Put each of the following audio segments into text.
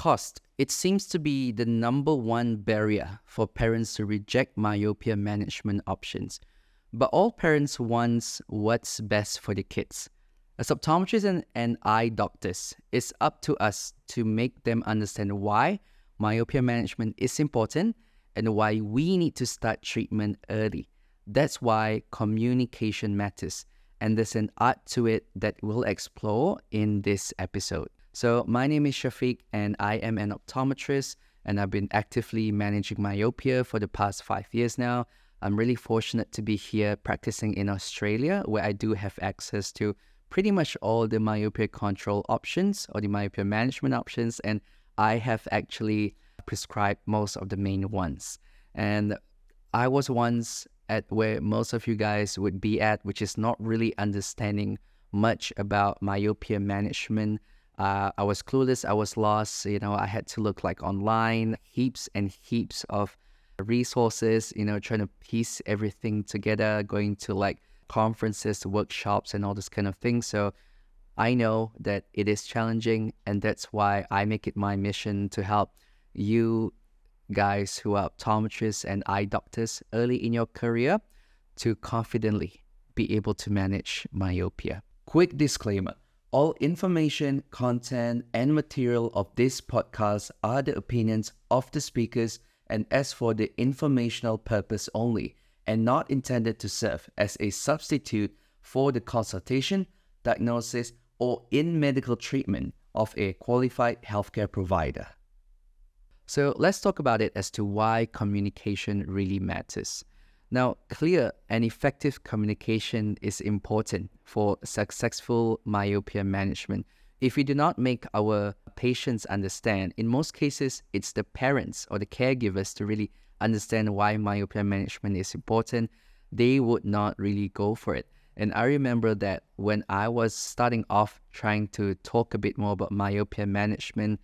Cost. It seems to be the number one barrier for parents to reject myopia management options. But all parents want what's best for the kids. As optometrists and eye doctors, it's up to us to make them understand why myopia management is important and why we need to start treatment early. That's why communication matters, and there's an art to it that we'll explore in this episode. So my name is Shafiq and I am an optometrist, and I've been actively managing myopia for the past 5 years now. I'm really fortunate to be here practicing in Australia, where I do have access to pretty much all the myopia control options or the myopia management options, and I have actually prescribed most of the main ones. And I was once at where most of you guys would be at, which is not really understanding much about myopia management. I was clueless, I was lost, I had to look like online, heaps and heaps of resources, trying to piece everything together, going to like conferences, workshops, and all this kind of thing. So I know that it is challenging, and that's why I make it my mission to help you guys who are optometrists and eye doctors early in your career to confidently be able to manage myopia. Quick disclaimer. All information, content, and material of this podcast are the opinions of the speakers and as for the informational purpose only, and not intended to serve as a substitute for the consultation, diagnosis, or in medical treatment of a qualified healthcare provider. So let's talk about it as to why communication really matters. Now, clear and effective communication is important for successful myopia management. If we do not make our patients understand, in most cases, it's the parents or the caregivers to really understand why myopia management is important, they would not really go for it. And I remember that when I was starting off trying to talk a bit more about myopia management,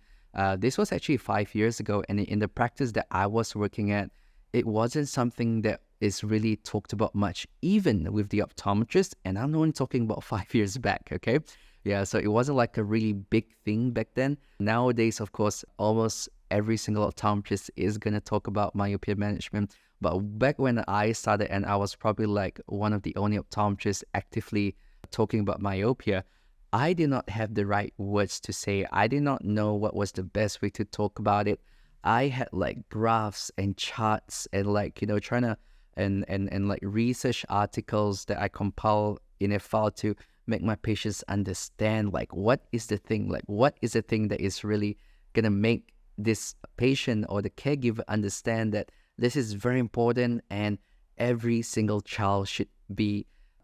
this was actually 5 years ago, and in the practice that I was working at, it wasn't something that is really talked about much, even with the optometrist, and I'm only talking about 5 years back, okay? Yeah, so it wasn't like a really big thing back then. Nowadays, of course, almost every single optometrist is going to talk about myopia management, but back when I started, and I was probably like one of the only optometrists actively talking about myopia, I did not have the right words to say. I did not know what was the best way to talk about it. I had like graphs and charts and like, trying to and like research articles that I compile in a file to make my patients understand like what is the thing that is really gonna make this patient or the caregiver understand that this is very important, and every single child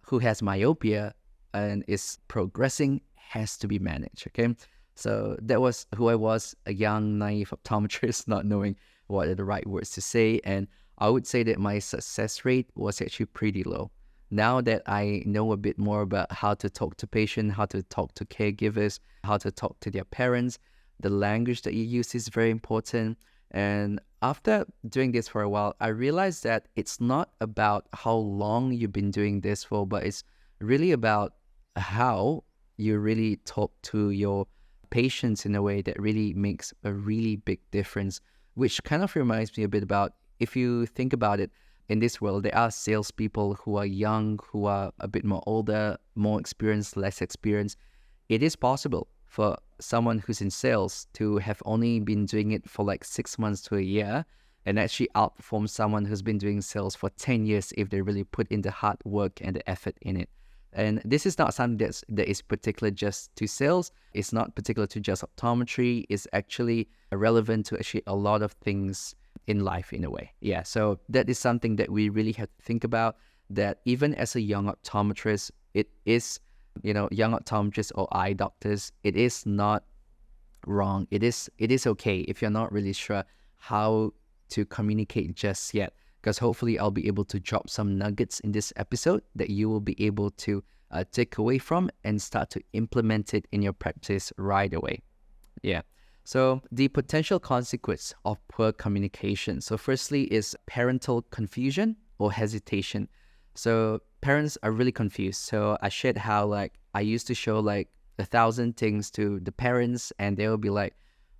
who has myopia and is progressing has to be managed, okay? So that was who I was, a young, naive optometrist, not knowing what are the right words to say. And I would say that my success rate was actually pretty low. Now that I know a bit more about how to talk to patients, how to talk to caregivers, how to talk to their parents, the language that you use is very important. And after doing this for a while, I realized that it's not about how long you've been doing this for, but it's really about how you really talk to your patients in a way that really makes a really big difference, which kind of reminds me a bit about, if you think about it, in this world, there are salespeople who are young, who are a bit more older, more experienced, less experienced. It is possible for someone who's in sales to have only been doing it for like 6 months to a year and actually outperform someone who's been doing sales for 10 years if they really put in the hard work and the effort in it. And this is not something that is particular just to sales. It's not particular to just optometry. It's actually relevant to actually a lot of things in life in a way. Yeah, so that is something that we really have to think about, that even as a young optometrist, it is, young optometrists or eye doctors, it is not wrong. It is okay if you're not really sure how to communicate just yet, because hopefully I'll be able to drop some nuggets in this episode that you will be able to take away from and start to implement it in your practice right away. Yeah. So the potential consequence of poor communication. So firstly is parental confusion or hesitation. So parents are really confused. So I shared how like I used to show like 1,000 things to the parents, and they will be like,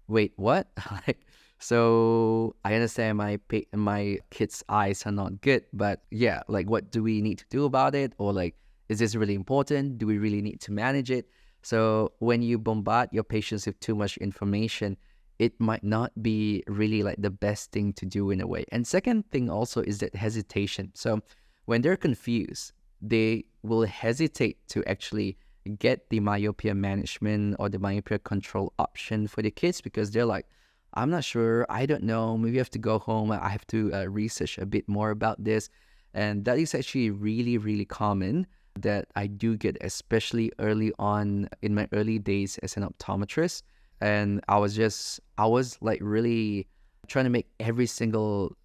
wait, what? Like, so I understand my kid's eyes are not good, but yeah, like, what do we need to do about it? Or like, is this really important? Do we really need to manage it? So when you bombard your patients with too much information, it might not be really like the best thing to do in a way. And second thing also is that hesitation. So when they're confused, they will hesitate to actually get the myopia management or the myopia control option for the kids, because they're like, I'm not sure, I don't know, maybe I have to go home, I have to research a bit more about this. And that is actually really, really common that I do get, especially early on in my early days as an optometrist. And I was like really trying to make every single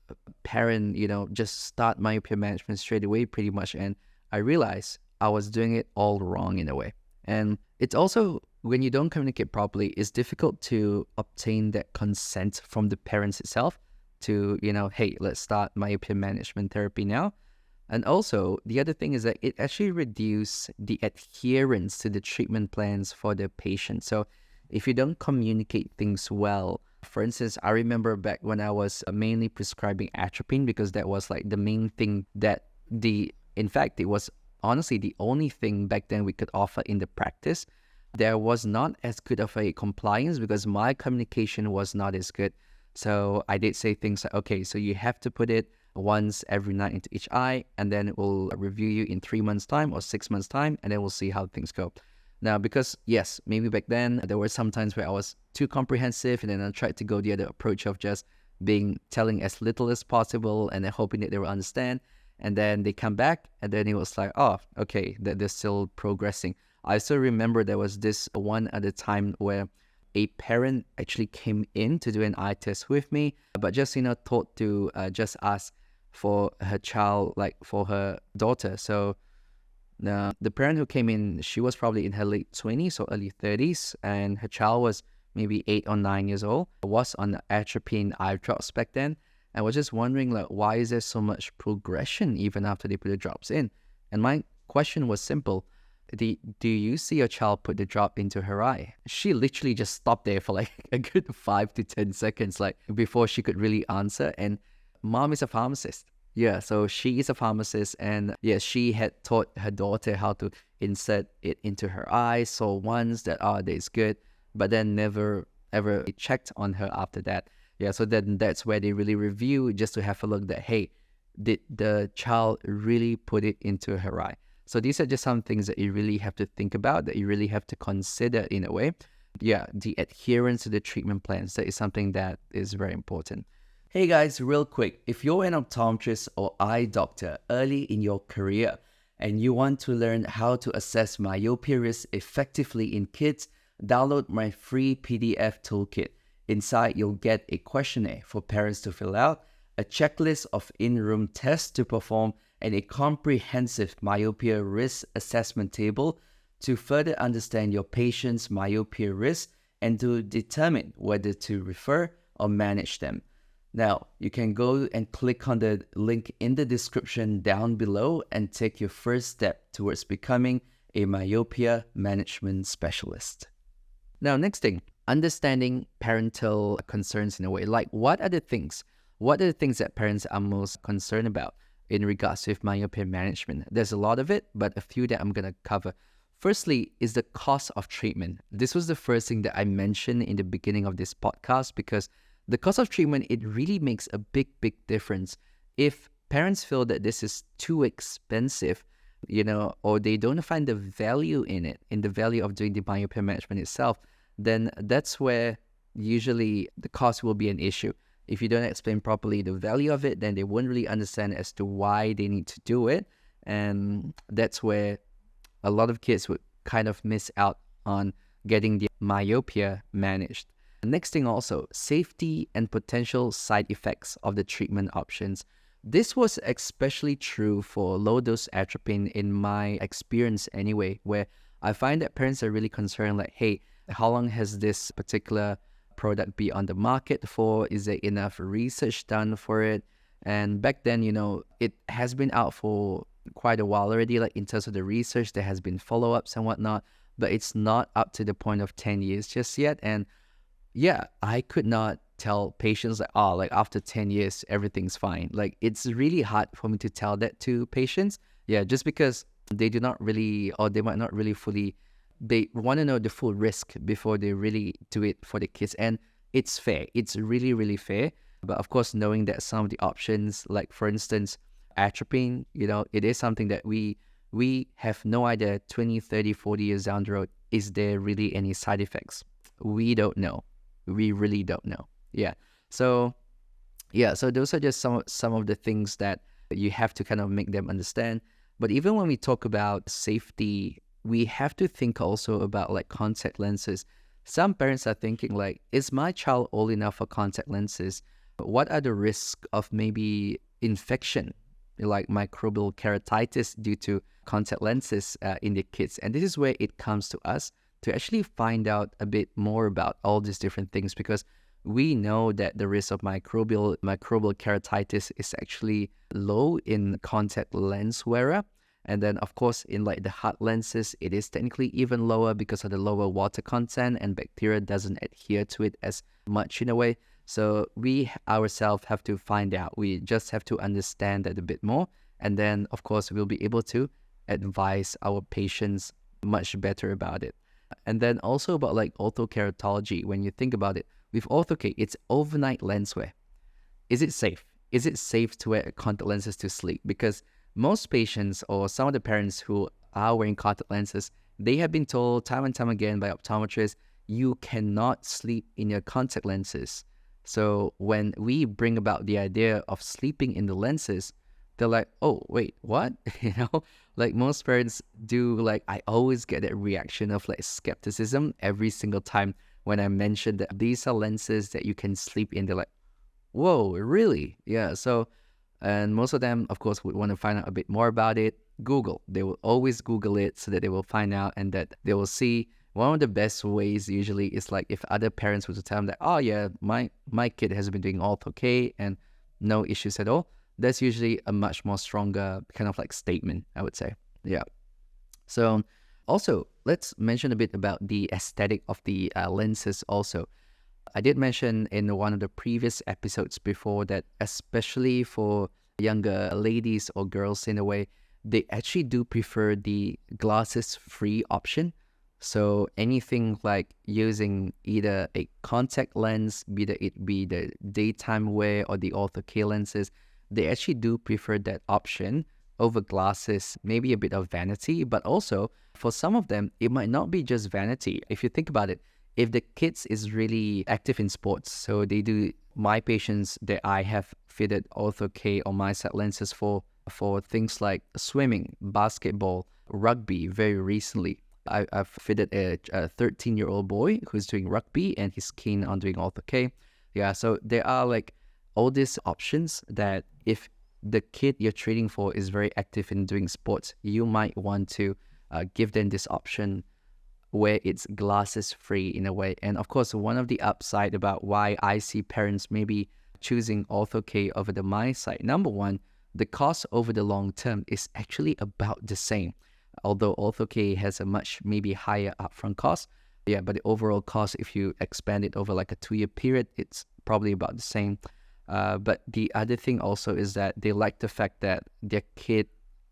parent, just start myopia management straight away pretty much. And I realized I was doing it all wrong in a way. And it's also, when you don't communicate properly, it's difficult to obtain that consent from the parents itself to, hey, let's start myopia management therapy now. And also, the other thing is that it actually reduces the adherence to the treatment plans for the patient. So if you don't communicate things well, for instance, I remember back when I was mainly prescribing atropine, because that was like the main thing in fact, it was honestly the only thing back then we could offer in the practice. There was not as good of a compliance because my communication was not as good. So I did say things like, okay, so you have to put it once every night into each eye, and then we'll review you in 3 months' time or 6 months' time, and then we'll see how things go. Now, because yes, maybe back then there were some times where I was too comprehensive, and then I tried to go the other approach of just telling as little as possible and then hoping that they will understand. And then they come back, and then it was like, oh, okay, that they're still progressing. I still remember there was this one at a time where a parent actually came in to do an eye test with me, but just, thought to just ask for her child, like for her daughter. So the parent who came in, she was probably in her late 20s or early 30s, and her child was maybe 8 or 9 years old, was on atropine eye drops back then. I was just wondering, like, why is there so much progression even after they put the drops in? And my question was simple. Do you see your child put the drop into her eye? She literally just stopped there for like a good 5 to 10 seconds, like before she could really answer. And mom is a pharmacist. Yeah, so she is a pharmacist, and yeah, she had taught her daughter how to insert it into her eye. So once that is good, but then never ever checked on her after that. Yeah, so then that's where they really review, just to have a look that, hey, did the child really put it into her eye? So these are just some things that you really have to think about, that you really have to consider in a way. Yeah, the adherence to the treatment plans, that is something that is very important. Hey guys, real quick, if you're an optometrist or eye doctor early in your career and you want to learn how to assess myopia risk effectively in kids, download my free PDF toolkit. Inside, you'll get a questionnaire for parents to fill out, a checklist of in-room tests to perform, and a comprehensive myopia risk assessment table to further understand your patient's myopia risk and to determine whether to refer or manage them. Now, you can go and click on the link in the description down below and take your first step towards becoming a myopia management specialist. Now, next thing, understanding parental concerns in a way. Like, what are the things that parents are most concerned about in regards with myopia management? There's a lot of it, but a few that I'm going to cover. Firstly is the cost of treatment. This was the first thing that I mentioned in the beginning of this podcast, because the cost of treatment, it really makes a big, big difference. If parents feel that this is too expensive, or they don't find the value in the value of doing the myopia management itself, then that's where usually the cost will be an issue. If you don't explain properly the value of it, then they won't really understand as to why they need to do it. And that's where a lot of kids would kind of miss out on getting the myopia managed. Next thing also, safety and potential side effects of the treatment options. This was especially true for low-dose atropine in my experience anyway, where I find that parents are really concerned, like, hey, how long has this particular product been on the market for? Is there enough research done for it? And back then, it has been out for quite a while already, like in terms of the research, there has been follow-ups and whatnot, but it's not up to the point of 10 years just yet. And yeah, I could not tell patients like, oh, like after 10 years, everything's fine. Like it's really hard for me to tell that to patients. Yeah, just because they do not really, or they might not really fully, they want to know the full risk before they really do it for the kids. And it's fair. It's really, really fair. But of course, knowing that some of the options, like for instance, atropine, it is something that we have no idea 20, 30, 40 years down the road, is there really any side effects? We don't know. We really don't know. Yeah. So yeah, so those are just some of the things that you have to kind of make them understand. But even when we talk about safety, we have to think also about like contact lenses. Some parents are thinking like, is my child old enough for contact lenses? What are the risks of maybe infection, like microbial keratitis due to contact lenses in the kids? And this is where it comes to us to actually find out a bit more about all these different things, because we know that the risk of microbial keratitis is actually low in contact lens wearer. And then of course in like the hard lenses, it is technically even lower because of the lower water content, and bacteria doesn't adhere to it as much in a way. So we ourselves have to find out. We just have to understand that a bit more. And then of course we'll be able to advise our patients much better about it. And then also about like orthokeratology, when you think about it, with ortho-K, it's overnight lens wear. Is it safe? Is it safe to wear contact lenses to sleep? Because most patients or some of the parents who are wearing contact lenses, they have been told time and time again by optometrists, you cannot sleep in your contact lenses. So when we bring about the idea of sleeping in the lenses, they're like, oh, wait, what? Like most parents do, like I always get that reaction of like skepticism every single time when I mention that these are lenses that you can sleep in. They're like, whoa, really? Yeah. So, and most of them, of course, would want to find out a bit more about it. Google. They will always Google it so that they will find out and that they will see. One of the best ways usually is like if other parents were to tell them that, oh yeah, my kid has been doing all okay and no issues at all. That's usually a much more stronger kind of like statement, I would say. Yeah. So also, let's mention a bit about the aesthetic of the lenses also. I did mention in one of the previous episodes before that especially for younger ladies or girls in a way, they actually do prefer the glasses-free option. So anything like using either a contact lens, be that it be the daytime wear or the ortho-K lenses, they actually do prefer that option over glasses, maybe a bit of vanity, but also for some of them, it might not be just vanity. If you think about it, if the kids is really active in sports, so they do, my patients that I have fitted ortho-K or MySight lenses for things like swimming, basketball, rugby very recently. I've fitted a 13-year-old boy who's doing rugby and he's keen on doing ortho-K. Yeah, so there are like all these options that if the kid you're treating for is very active in doing sports, you might want to give them this option where it's glasses free in a way. And of course, one of the upside about why I see parents maybe choosing ortho-K over the MySight, number one, the cost over the long term is actually about the same. Although ortho-K has a much maybe higher upfront cost, yeah, but the overall cost, if you expand it over like a 2-year period, it's probably about the same. But the other thing also is that they like the fact that their kid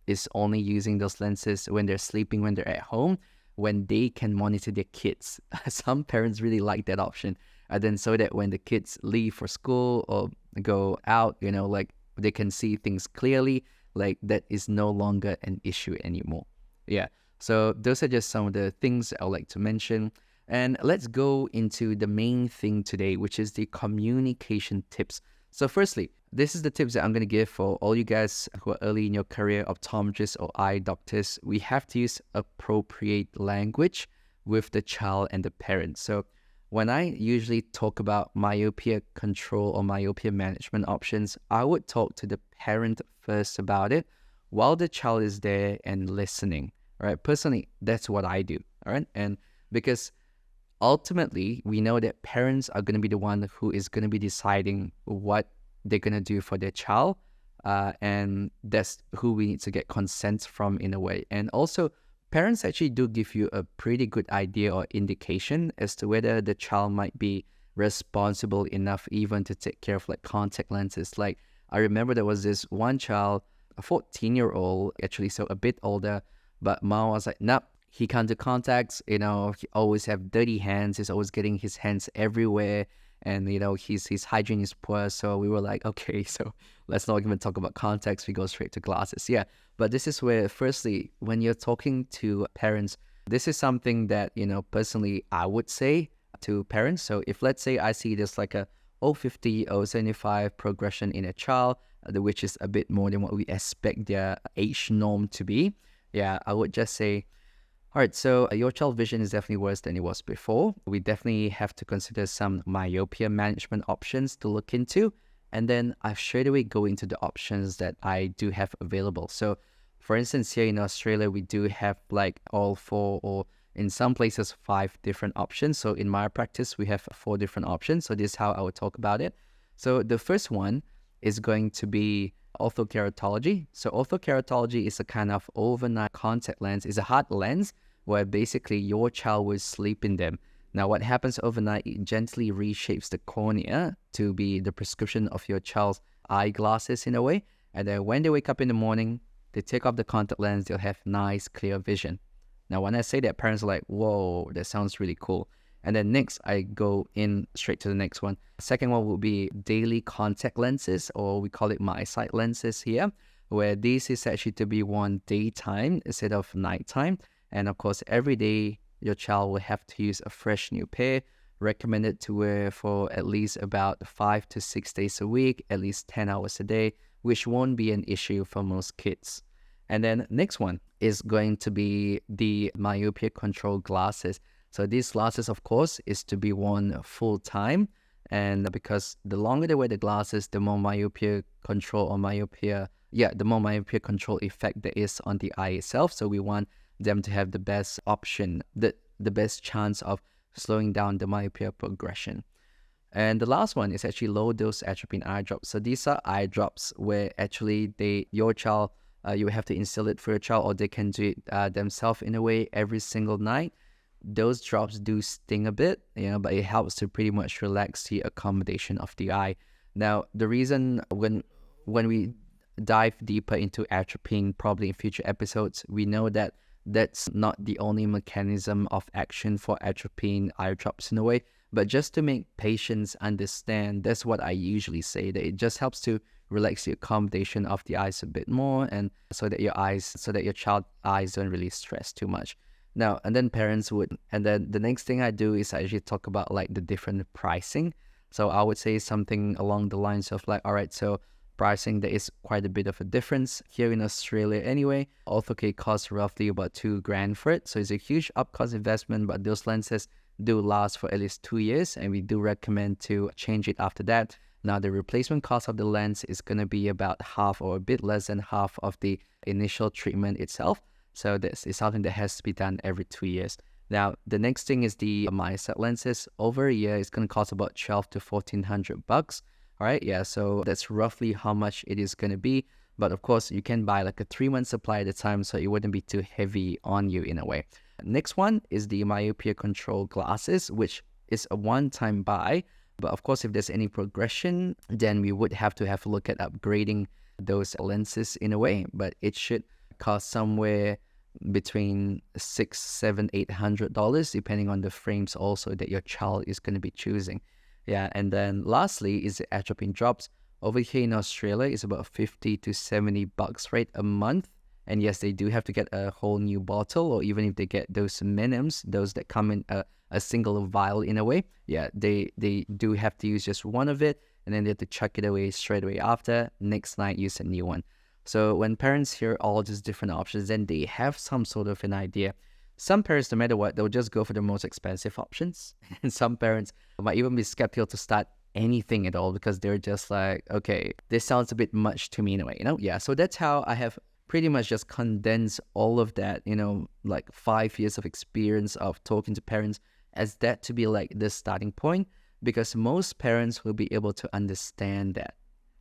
is only using those lenses when they're sleeping, when they're at home, when they can monitor their kids. Some parents really like that option. And then so that when the kids leave for school or go out, like they can see things clearly, like that is no longer an issue anymore. Yeah. So those are just some of the things I would like to mention. And let's go into the main thing today, which is the communication tips. So firstly, this is the tips that I'm going to give for all you guys who are early in your career, optometrists or eye doctors. We have to use appropriate language with the child and the parent. So when I usually talk about myopia control or myopia management options, I would talk to the parent first about it while the child is there and listening. All right. Personally, that's what I do. All right. And because ultimately, we know that parents are going to be the one who is going to be deciding what they're going to do for their child. And that's who we need to get consent from in a way. And also, parents actually do give you a pretty good idea or indication as to whether the child might be responsible enough even to take care of like contact lenses. Like I remember there was this one child, a 14-year-old actually, so a bit older, but mom was like, nope, he can't do contacts. He always have dirty hands. He's always getting his hands everywhere. And, his hygiene is poor. So we were like, okay, so let's not even talk about contacts. We go straight to glasses. Yeah. But this is where, firstly, when you're talking to parents, this is something that, personally, I would say to parents. So if, let's say, I see there's like a 050, 075 progression in a child, which is a bit more than what we expect their age norm to be. Yeah, I would just say, all right, so your child vision is definitely worse than it was before. We definitely have to consider some myopia management options to look into. And then I straight away go into the options that I do have available. So for instance, here in Australia, we do have like all 4 or in some places 5 different options. So in my practice, we have 4 different options. So this is how I would talk about it. So the first one is going to be orthokeratology. So orthokeratology is a kind of overnight contact lens. It's a hard lens where basically your child will sleep in them. Now what happens overnight, it gently reshapes the cornea to be the prescription of your child's eyeglasses in a way. And then when they wake up in the morning, they take off the contact lens, they'll have nice clear vision. Now when I say that, parents are like, whoa, that sounds really cool. And then next, I go in straight to the next one. Second one will be daily contact lenses, or we call it MySight lenses here, where this is actually to be worn daytime instead of nighttime. And of course, every day, your child will have to use a fresh new pair, recommended to wear for at least about 5 to 6 days a week, at least 10 hours a day, which won't be an issue for most kids. And then next one is going to be the myopia control glasses. So these glasses, of course, is to be worn full time. And because the longer they wear the glasses, the more myopia control the more myopia control effect there is on the eye itself. So we want them to have the best option, the best chance of slowing down the myopia progression. And the last one is actually low dose atropine eye drops. So these are eye drops where actually your child, you have to instill it for your child, or they can do it themselves in a way every single night. Those drops do sting a bit, but it helps to pretty much relax the accommodation of the eye. Now, the reason when we dive deeper into atropine, probably in future episodes, we know that that's not the only mechanism of action for atropine eye drops in a way, but just to make patients understand, that's what I usually say, that it just helps to relax the accommodation of the eyes a bit more, and so that your child eyes don't really stress too much. Now, and then the next thing I do is I actually talk about like the different pricing. So I would say something along the lines of like, all right, so pricing, there is quite a bit of a difference here in Australia anyway. Ortho-K costs roughly about $2,000 for it. So it's a huge upcost investment, but those lenses do last for at least 2 years, and we do recommend to change it after that. Now, the replacement cost of the lens is going to be about half or a bit less than half of the initial treatment itself. So this is something that has to be done every 2 years. Now, the next thing is the MySight lenses. Over a year, it's going to cost about $1,200 to $1,400. All right, yeah, so that's roughly how much it is going to be. But of course, you can buy like a 3-month supply at a time, so it wouldn't be too heavy on you in a way. Next one is the myopia control glasses, which is a one-time buy. But of course, if there's any progression, then we would have to have a look at upgrading those lenses in a way. But it should cost somewhere between $600, $700, $800, depending on the frames also that your child is going to be choosing. Yeah, and then lastly is the atropine drops. Over here in Australia, it's about $50 to $70, right, a month. And yes, they do have to get a whole new bottle, or even if they get those minims, those that come in a single vial in a way, yeah, they do have to use just one of it, and then they have to chuck it away straight away after. Next night, use a new one. So when parents hear all these different options, then they have some sort of an idea. Some parents, no matter what, they'll just go for the most expensive options. And some parents might even be skeptical to start anything at all because they're just like, okay, this sounds a bit much to me in a way, Yeah, so that's how I have pretty much just condensed all of that, like 5 years of experience of talking to parents as that to be like the starting point, because most parents will be able to understand that.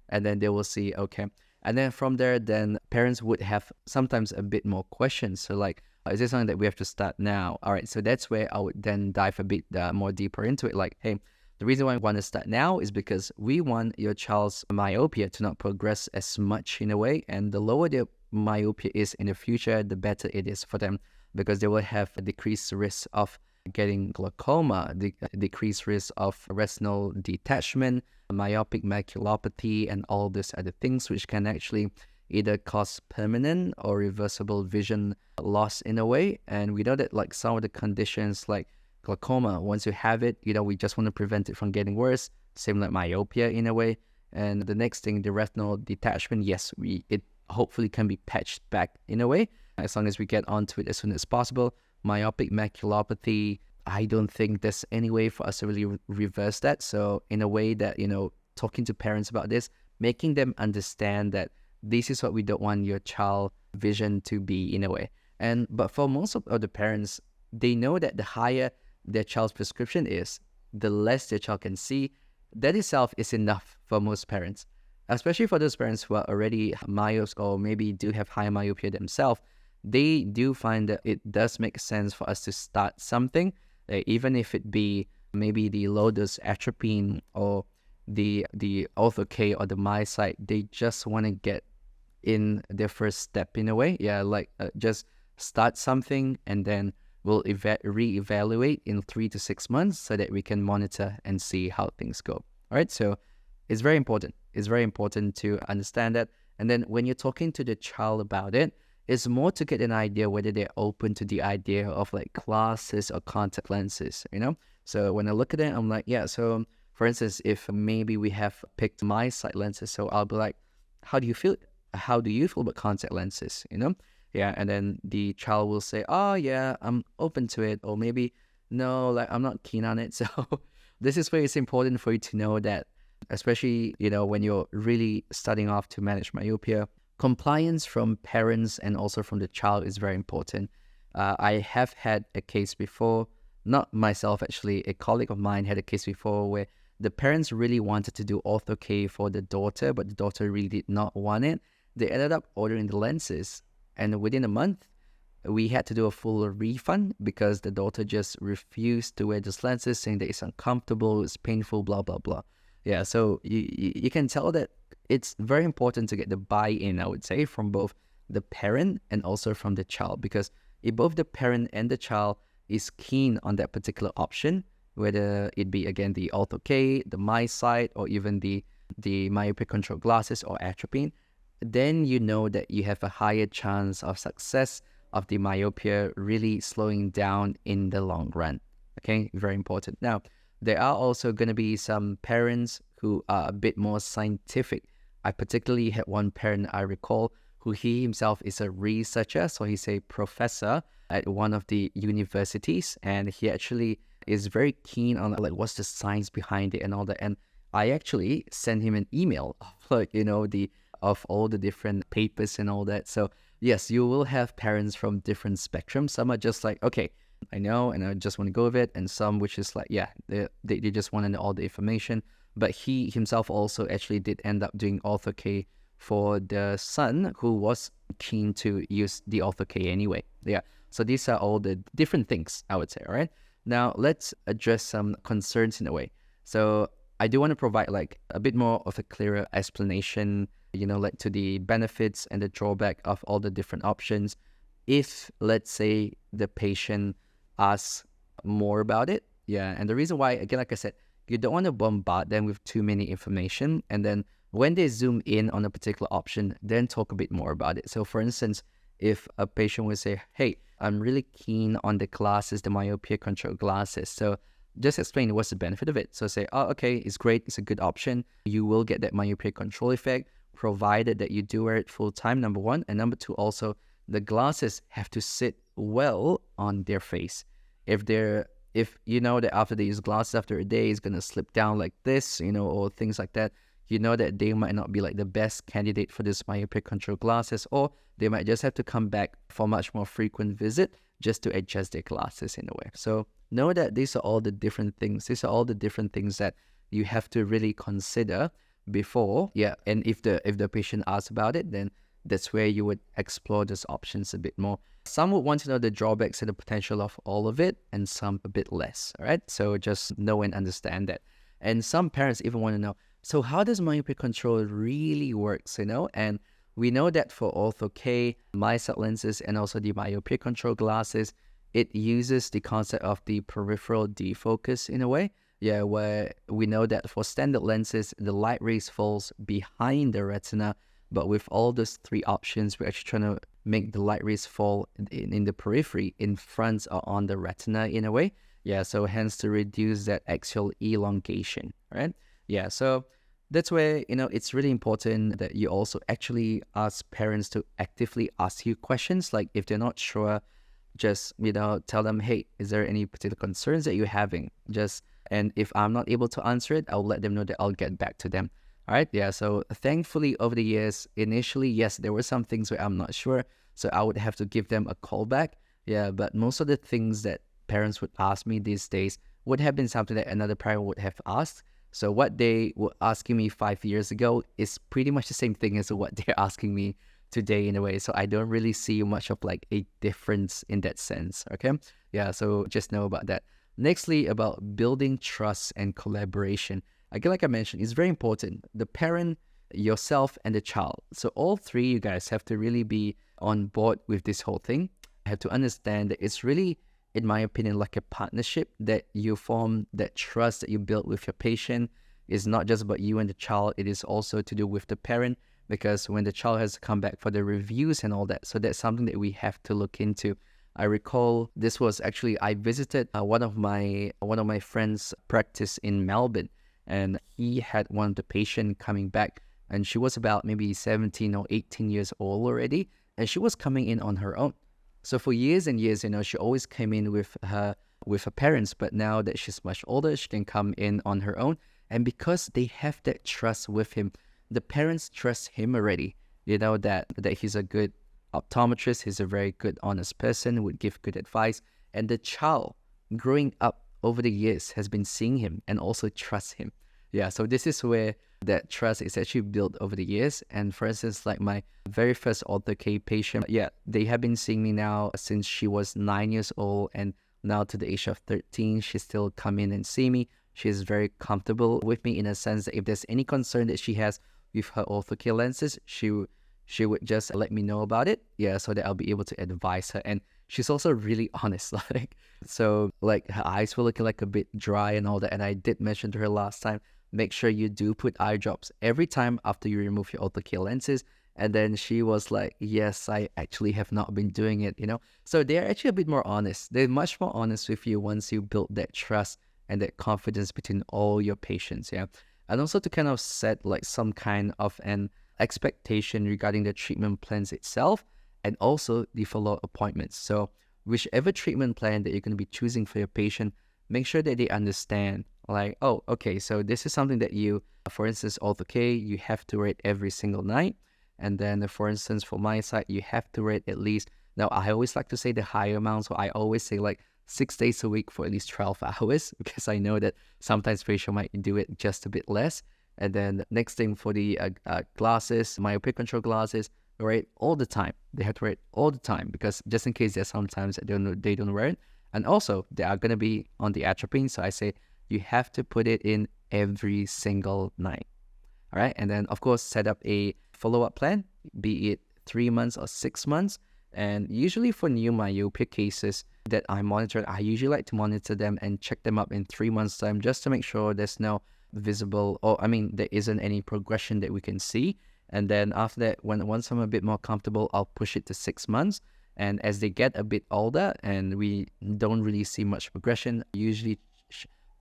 And then they will see, okay. And then from there, then parents would have sometimes a bit more questions. So like, is this something that we have to start now? All right, so that's where I would then dive a bit more deeper into it. Like, hey, The reason why we want to start now is because we want your child's myopia to not progress as much in a way. And the lower their myopia is in the future, the better it is for them, because they will have a decreased risk of getting glaucoma, decreased risk of retinal detachment, myopic maculopathy, and all these other things, which can actually either cause permanent or reversible vision loss in a way. And we know that like some of the conditions like glaucoma, once you have it, we just want to prevent it from getting worse. Same like myopia in a way. And the next thing, the retinal detachment, yes, it hopefully can be patched back in a way, as long as we get onto it as soon as possible. Myopic maculopathy, I don't think there's any way for us to really reverse that. So in a way that, talking to parents about this, making them understand that this is what we don't want your child vision to be in a way. But for most of the parents, they know that the higher their child's prescription is, the less their child can see. That itself is enough for most parents, especially for those parents who are already myopes or maybe do have high myopia themselves. They do find that it does make sense for us to start something, even if it be maybe the low-dose atropine or the ortho-K or the MySight. They just want to get in their first step in a way. Just start something, and then we'll reevaluate in 3 to 6 months so that we can monitor and see how things go. All right, so it's very important. It's very important to understand that. And then when you're talking to the child about it, it's more to get an idea whether they're open to the idea of like glasses or contact lenses, So when I look at it, I'm like, yeah, so for instance, if maybe we have picked MySight lenses, so I'll be like, how do you feel? How do you feel about contact lenses, Yeah, and then the child will say, oh yeah, I'm open to it, or maybe, no, like I'm not keen on it. So this is where it's important for you to know that, especially, when you're really starting off to manage myopia, compliance from parents and also from the child is very important. I have had a case before, not myself actually, a colleague of mine had a case before where the parents really wanted to do ortho-K for the daughter, but the daughter really did not want it. They ended up ordering the lenses, and within a month, we had to do a full refund because the daughter just refused to wear those lenses, saying that it's uncomfortable, it's painful, blah, blah, blah. Yeah, so you can tell that it's very important to get the buy-in, I would say, from both the parent and also from the child, because if both the parent and the child is keen on that particular option, whether it be, again, the ortho-K, the MySight, or even the myopia control glasses or atropine, then you know that you have a higher chance of success of the myopia really slowing down in the long run. Okay, very important. Now, there are also going to be some parents who are a bit more scientific. I particularly had one parent I recall who he himself is a researcher, so he's a professor at one of the universities, and he actually is very keen on like what's the science behind it and all that. And I actually sent him an email of of all the different papers and all that. So yes, you will have parents from different spectrums. Some are just like, okay, I know, and I just want to go with it. And some which is like, yeah, they just want to know all the information. But he himself also actually did end up doing ortho-K for the son who was keen to use the ortho-K anyway. Yeah. So these are all the different things, I would say, all right? Now, let's address some concerns in a way. So I do want to provide like a bit more of a clearer explanation, like to the benefits and the drawback of all the different options. If, let's say, the patient asks more about it. Yeah. And the reason why, again, like I said, you don't want to bombard them with too many information. And then when they zoom in on a particular option, then talk a bit more about it. So for instance, if a patient would say, hey, I'm really keen on the glasses, the myopia control glasses. So just explain what's the benefit of it. So say, oh, okay, it's great. It's a good option. You will get that myopia control effect, provided that you do wear it full time, number one. And number two, also, the glasses have to sit well on their face. If you know that after they use glasses after a day, it's going to slip down like this, or things like that, you know that they might not be like the best candidate for this myopia control glasses, or they might just have to come back for much more frequent visit just to adjust their glasses in a way. So know that these are all the different things. These are all the different things that you have to really consider before. Yeah. And if the patient asks about it, then that's where you would explore those options a bit more. Some would want to know the drawbacks and the potential of all of it, and some a bit less. All right. So just know and understand that. And some parents even want to know, so how does myopia control really works, And we know that for ortho K, MySight lenses, and also the myopia control glasses, it uses the concept of the peripheral defocus in a way. Yeah, where we know that for standard lenses, the light rays falls behind the retina, but with all those three options, we're actually trying to make the light rays fall in the periphery, in front or on the retina in a way. Yeah, so hence to reduce that axial elongation, right? Yeah, so that's where, it's really important that you also actually ask parents to actively ask you questions. Like if they're not sure, just, tell them, hey, is there any particular concerns that you're having? And if I'm not able to answer it, I'll let them know that I'll get back to them. All right. Yeah. So thankfully over the years, initially, yes, there were some things where I'm not sure. So I would have to give them a call back. Yeah. But most of the things that parents would ask me these days would have been something that another parent would have asked. So what they were asking me 5 years ago is pretty much the same thing as what they're asking me today in a way. So I don't really see much of like a difference in that sense. Okay. Yeah. So just know about that. Nextly, about building trust and collaboration. Again, like I mentioned, it's very important. The parent, yourself, and the child. So all three you guys have to really be on board with this whole thing. I have to understand that it's really, in my opinion, like a partnership that you form, that trust that you build with your patient is not just about you and the child. It is also to do with the parent, because when the child has to come back for the reviews and all that, so that's something that we have to look into. I recall this was actually, I visited one of my friends' practice in Melbourne, and he had one of the patient coming back, and she was about maybe 17 or 18 years old already, and she was coming in on her own. So for years and years, she always came in with her parents, but now that she's much older, she can come in on her own. And because they have that trust with him, the parents trust him already. That he's a good optometrist, he's a very good, honest person, would give good advice. And the child, growing up over the years, has been seeing him and also trusts him. Yeah, so this is where that trust is actually built over the years. And for instance, like my very first ortho K patient, yeah, they have been seeing me now since she was 9 years old, and now to the age of 13, she still come in and see me. She's very comfortable with me in a sense that if there's any concern that she has with her ortho K lenses, she would just let me know about it. Yeah, so that I'll be able to advise her. And she's also really honest. Like her eyes were looking like a bit dry and all that. And I did mention to her last time, make sure you do put eye drops every time after you remove your ortho K lenses. And then she was like, yes, I actually have not been doing it, So they're actually a bit more honest. They're much more honest with you once you build that trust and that confidence between all your patients, yeah. And also to kind of set like some kind of an expectation regarding the treatment plans itself, and also the follow-up appointments. So whichever treatment plan that you're going to be choosing for your patient, make sure that they understand, like, oh, okay, so this is something that you, for instance, ortho K, you have to wear it every single night. And then, for instance, for MySight, you have to wear it at least, now I always like to say the higher amount, so I always say like 6 days a week for at least 12 hours, because I know that sometimes patient might do it just a bit less. And then next thing for the glasses, myopia control glasses, wear it all the time. They have to wear it all the time, because just in case there's sometimes that they don't wear it. And also they are going to be on the atropine. So I say you have to put it in every single night. All right. And then of course, set up a follow-up plan, be it 3 months or 6 months. And usually for new myopia cases that I monitor, I usually like to monitor them and check them up in 3 months time, just to make sure there's no visible, there isn't any progression that we can see. And then after that, once I'm a bit more comfortable, I'll push it to 6 months. And as they get a bit older and we don't really see much progression, I usually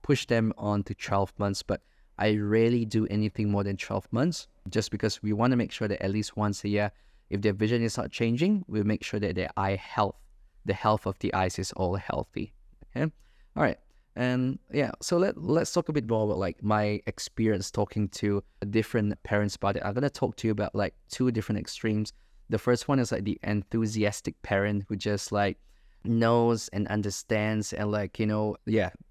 push them on to 12 months. But I rarely do anything more than 12 months, just because we want to make sure that at least once a year, if their vision is not changing, we'll make sure that their eye health, the health of the eyes, is all healthy. Okay. All right. And yeah, so let's talk a bit more about like my experience talking to different parents about it. I'm going to talk to you about like two different extremes. The first one is like the enthusiastic parent who just like knows and understands and like,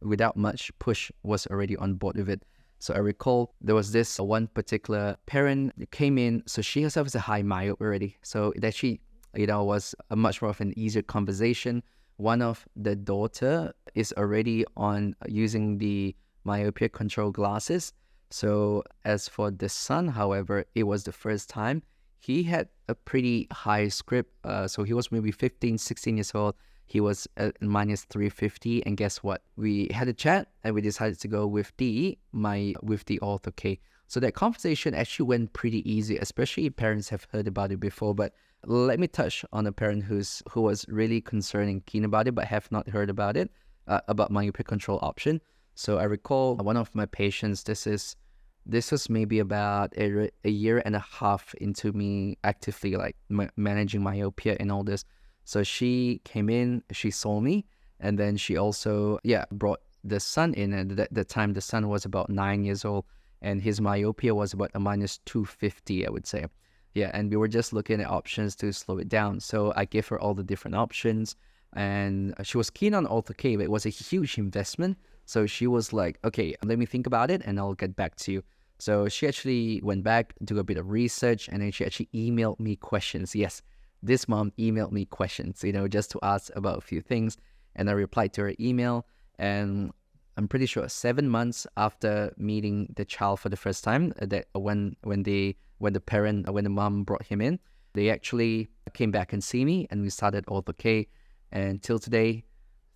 without much push was already on board with it. So I recall there was this one particular parent that came in. So she herself is a high myope already. So it actually, was a much more of an easier conversation. One of the daughter is already on using the myopia control glasses. So as for the son, however, it was the first time. He had a pretty high script. So he was maybe 15, 16 years old. He was at minus 350. And guess what? We had a chat and we decided to go with the Ortho K. So that conversation actually went pretty easy, especially if parents have heard about it before. But let me touch on a parent who was really concerned and keen about it, but have not heard about it, about myopia control option. So I recall one of my patients, this was maybe about a year and a half into me actively like managing myopia and all this. So she came in, she saw me, and then she also, brought the son in. And at the time, the son was about 9 years old, and his myopia was about a minus 250, I would say. Yeah, and we were just looking at options to slow it down. So I gave her all the different options, and she was keen on Ortho K, but it was a huge investment. So she was like, okay, let me think about it, and I'll get back to you. So she actually went back, do a bit of research, and then she actually emailed me questions. Yes, this mom emailed me questions, just to ask about a few things. And I replied to her email. And I'm pretty sure 7 months after meeting the child for the first time, that when the mom brought him in, they actually came back and see me, and we started Ortho K. And till today,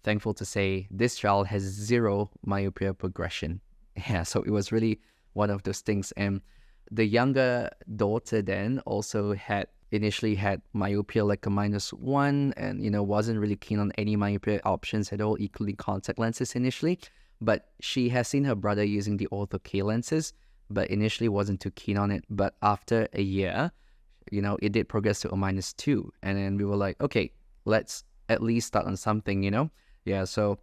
thankful to say, this child has 0 myopia progression. Yeah, so it was really one of those things. And the younger daughter then also initially had myopia like a -1, and wasn't really keen on any myopia options at all, equally contact lenses initially. But she has seen her brother using the Ortho K lenses, but initially wasn't too keen on it. But after a year, it did progress to a -2. And then we were like, okay, let's at least start on something, Yeah, so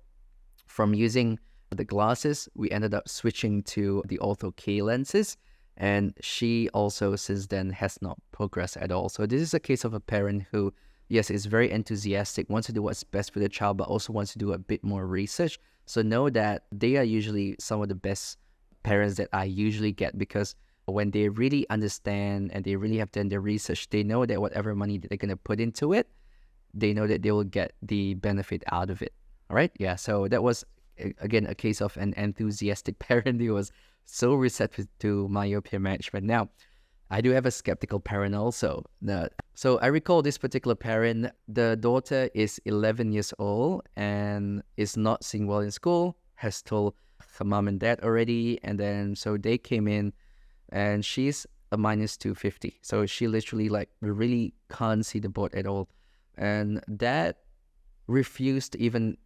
from using the glasses, we ended up switching to the Ortho K lenses. And she also, since then, has not progressed at all. So this is a case of a parent who, yes, is very enthusiastic, wants to do what's best for the child, but also wants to do a bit more research. So know that they are usually some of the best parents that I usually get, because when they really understand and they really have done their research, they know that whatever money that they're going to put into it, they know that they will get the benefit out of it. All right? Yeah, so that was, again, a case of an enthusiastic parent who was so receptive to myopia management. Now, I do have a skeptical parent also. So I recall this particular parent, the daughter is 11 years old and is not seeing well in school, has told her mom and dad already. And then so they came in and she's a -250. So she literally really can't see the board at all. And dad refused to even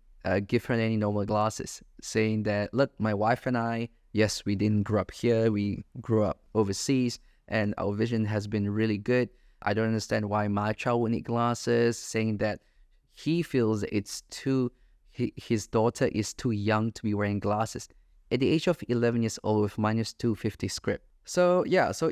give her any normal glasses, saying that, look, my wife and I, yes, we didn't grow up here, we grew up overseas, and our vision has been really good. I don't understand why my child would need glasses, saying that he feels his daughter is too young to be wearing glasses at the age of 11 years old with -250 script. So yeah, so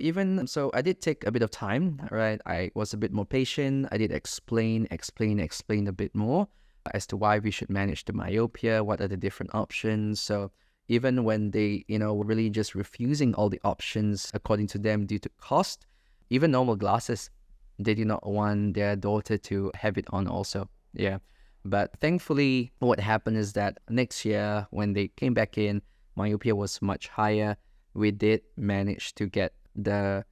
I did take a bit of time, right? I was a bit more patient. I did explain a bit more as to why we should manage the myopia, what are the different options. So even when they, were really just refusing all the options according to them due to cost, even normal glasses, they did not want their daughter to have it on also. Yeah. But thankfully, what happened is that next year when they came back in, myopia was much higher. We did manage to get the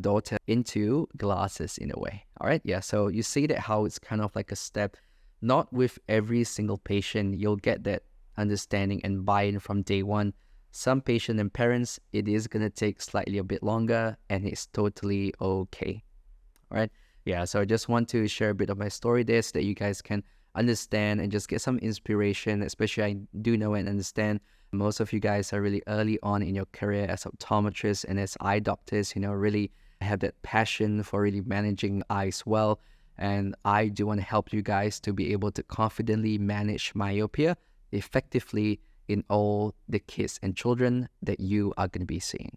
daughter into glasses in a way. All right. Yeah. So you see that how it's kind of like a step. Not with every single patient you'll get that understanding and buy-in from day one. Some patient and parents, it is going to take slightly a bit longer, and it's totally okay. All right. Yeah. So I just want to share a bit of my story there so that you guys can understand and just get some inspiration. Especially, I do know and understand most of you guys are really early on in your career as optometrists and as eye doctors, really have that passion for really managing eyes well. And I do want to help you guys to be able to confidently manage myopia effectively in all the kids and children that you are going to be seeing.